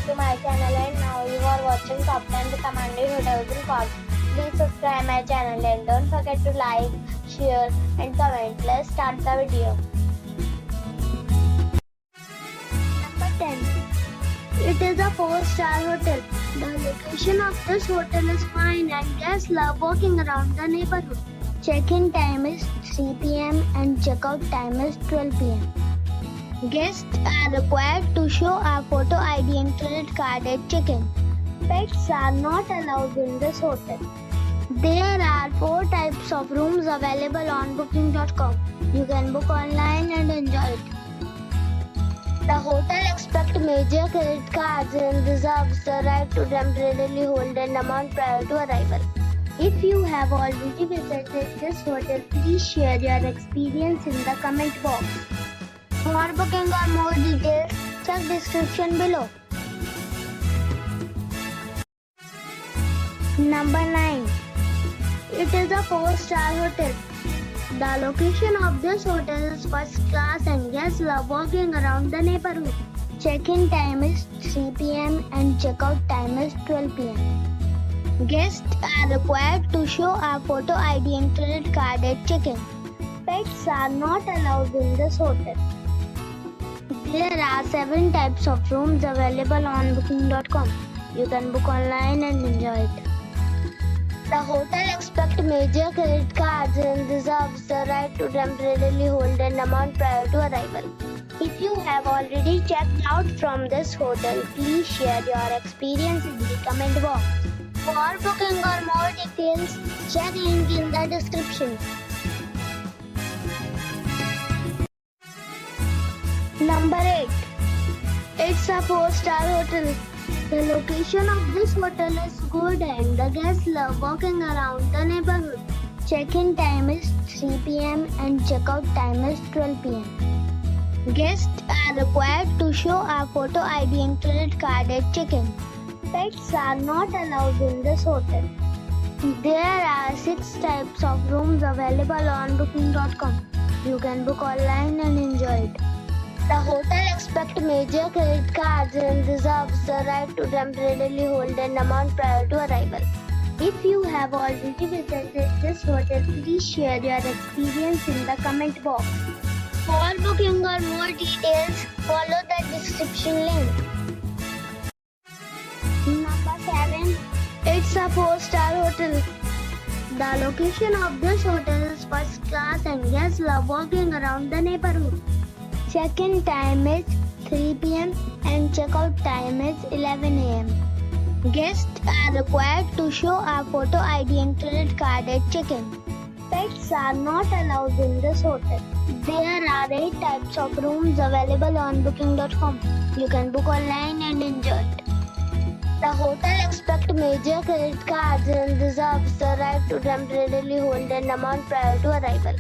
to my channel, and now you are watching top 10 recommended hotels in Cork. Please subscribe my channel and don't forget to like, share and comment. Let's start the video. Number 10. It is a 4-star hotel. The location of this hotel is fine and guests love walking around the neighborhood. Check-in time is 3 p.m. and check-out time is 12 p.m. Guests are required to show a photo ID and credit card at check-in. Pets are not allowed in this hotel. There are 4 types of rooms available on booking.com. You can book online and enjoy it. The hotel expects major credit cards and reserves the right to temporarily hold an amount prior to arrival. If you have already visited this hotel, please share your experience in the comment box. For booking or more details, check description below. Number 9. It is a 4-star hotel. The location of this hotel is first class and guests love walking around the neighborhood. Check-in time is 3 p.m. and check-out time is 12 p.m. Guests are required to show a photo ID and credit card at check-in. Pets are not allowed in this hotel. There are 7 types of rooms available on booking.com. You can book online and enjoy it. The hotel expects major credit cards and reserves the right to temporarily hold an amount prior to arrival. If you have already checked out from this hotel, please share your experience in the comment box. For booking or more details, check link in the description. Number 8. It's a 4-star hotel. The location of this hotel is good and the guests love walking around the neighborhood. Check-in time is 3 p.m. and check-out time is 12 p.m. Guests are required to show a photo ID and credit card at check-in. Pets are not allowed in this hotel. There are 6 types of rooms available on booking.com. You can book online and enjoy it. The hotel expects major credit cards and reserves the right to temporarily hold an amount prior to arrival. If you have already visited this hotel, please share your experience in the comment box. For booking or more details, follow the description link. Number 7. It's a 4-star hotel. The location of this hotel is first class and guests love walking around the neighborhood. Check-in time is 3 p.m. and check-out time is 11 a.m. Guests are required to show a photo ID and credit card at check-in. Pets are not allowed in this hotel. There are 8 types of rooms available on booking.com. You can book online and enjoy it. The hotel expects major credit cards and reserves the right to temporarily hold an amount prior to arrival.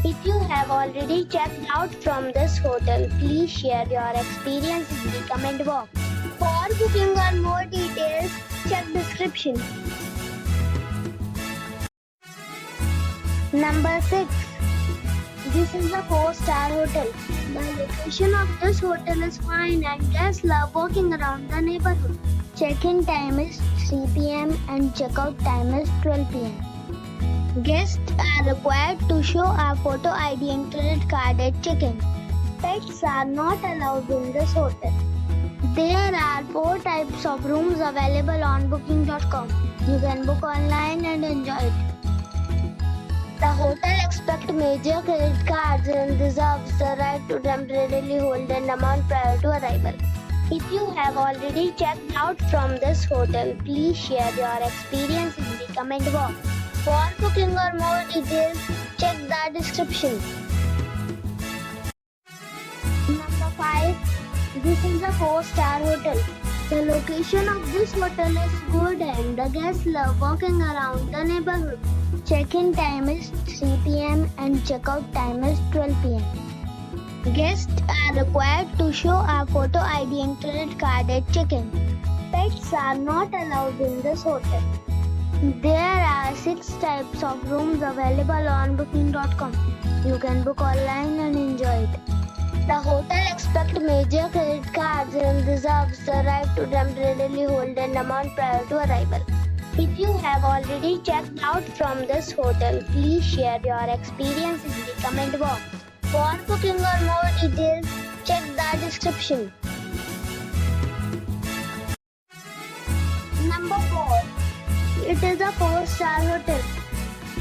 If you have already checked out from this hotel, please share your experience in the comment box. For booking or more details, check description. Number 6. This is a 4-star hotel. The location of this hotel is fine and guests love walking around the neighborhood. Check-in time is 3 p.m. and check-out time is 12 p.m. Guests are required to show a photo ID and credit card at check-in. Pets are not allowed in this hotel. There are 4 types of rooms available on booking.com. You can book online and enjoy it. The hotel expects major credit cards and reserves the right to temporarily hold an amount prior to arrival. If you have already checked out from this hotel, please share your experience in the comment box. For booking or more details, check the description. Number 5. This is a 4-star hotel. The location of this hotel is good and the guests love walking around the neighborhood. Check-in time is 3 p.m. and check-out time is 12 p.m. Guests are required to show a photo ID and credit card at check-in. Pets are not allowed in this hotel. There are 6 types of rooms available on booking.com. You can book online and enjoy it. The hotel expects major credit cards and reserves the right to temporarily hold an amount prior to arrival. If you have already checked out from this hotel, please share your experience in the comment box. For booking or more details, check the description. Number 4. It is a 4-star hotel.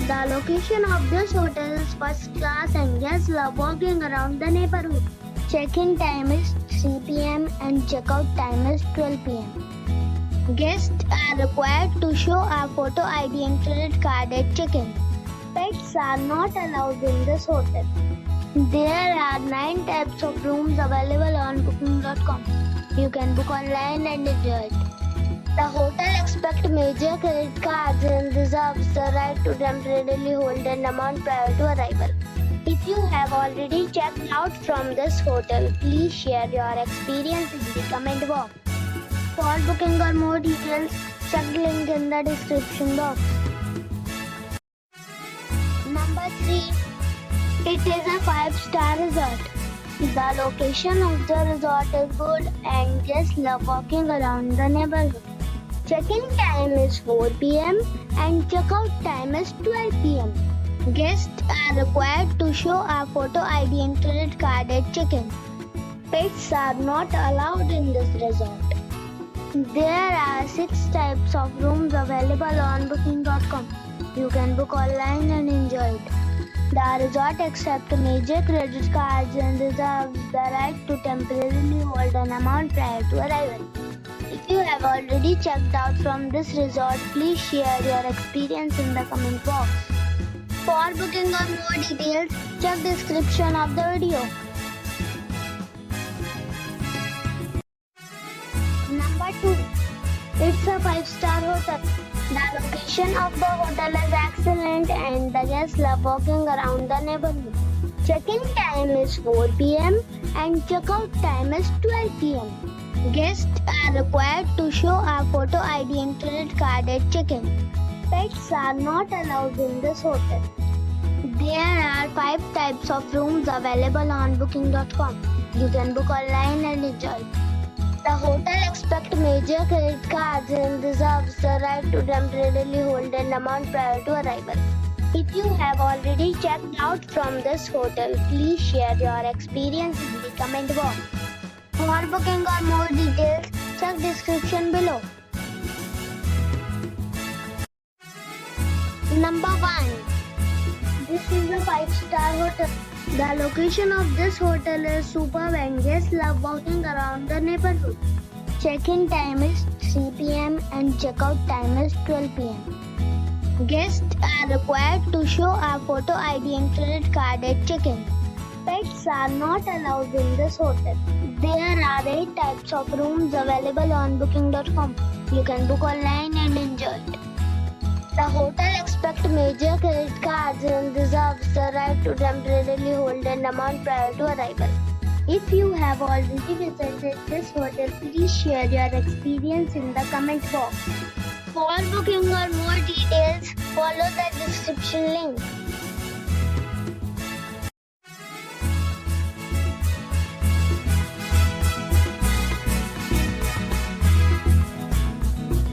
The location of this hotel is first class and guests love walking around the neighborhood. Check-in time is 3 p.m. and check-out time is 12 p.m. Guests are required to show a photo ID and credit card at check-in. Pets are not allowed in this hotel. There are 9 types of rooms available on booking.com. You can book online and enjoy it. The hotel expects major credit cards and reserves the right to temporarily hold an amount prior to arrival. If you have already checked out from this hotel, please share your experience in the comment box. For booking or more details, check the link in the description box. Number 3. It is a 5-star resort. The location of the resort is good and guests love walking around the neighborhood. Check-in time is 4 p.m. and check-out time is 12 p.m. Guests are required to show a photo ID and credit card at check-in. Pets are not allowed in this resort. There are 6 types of rooms available on booking.com. You can book online and enjoy it. The resort accepts major credit cards and reserves the right to temporarily hold an amount prior to arrival. If you have already checked out from this resort, please share your experience in the comment box. For booking or more details, check the description of the video. Number 2. It's a 5-star hotel. The location of the hotel is excellent and the guests love walking around the neighborhood. Check-in time is 4 p.m. and check-out time is 12 p.m. Guests are required to show a photo ID and credit card at check-in. Pets are not allowed in this hotel. There are 5 types of rooms available on booking.com. You can book online and enjoy it. The hotel expects major credit cards and reserves the right to temporarily hold an amount prior to arrival. If you have already checked out from this hotel, please share your experience in the comment box. For booking or more details, check description below. Number 1. This is a 5-star hotel. The location of this hotel is superb and guests love walking around the neighborhood. Check-in time is 3 p.m. and check-out time is 12 p.m. Guests are required to show a photo ID and credit card at check-in. Pets are not allowed in this hotel. There are 8 types of rooms available on booking.com. You can book online and enjoy it. The hotel expects major credit cards and reserves the right to temporarily hold an amount prior to arrival. If you have already visited this hotel, please share your experience in the comment box. For booking or more details, follow the description link.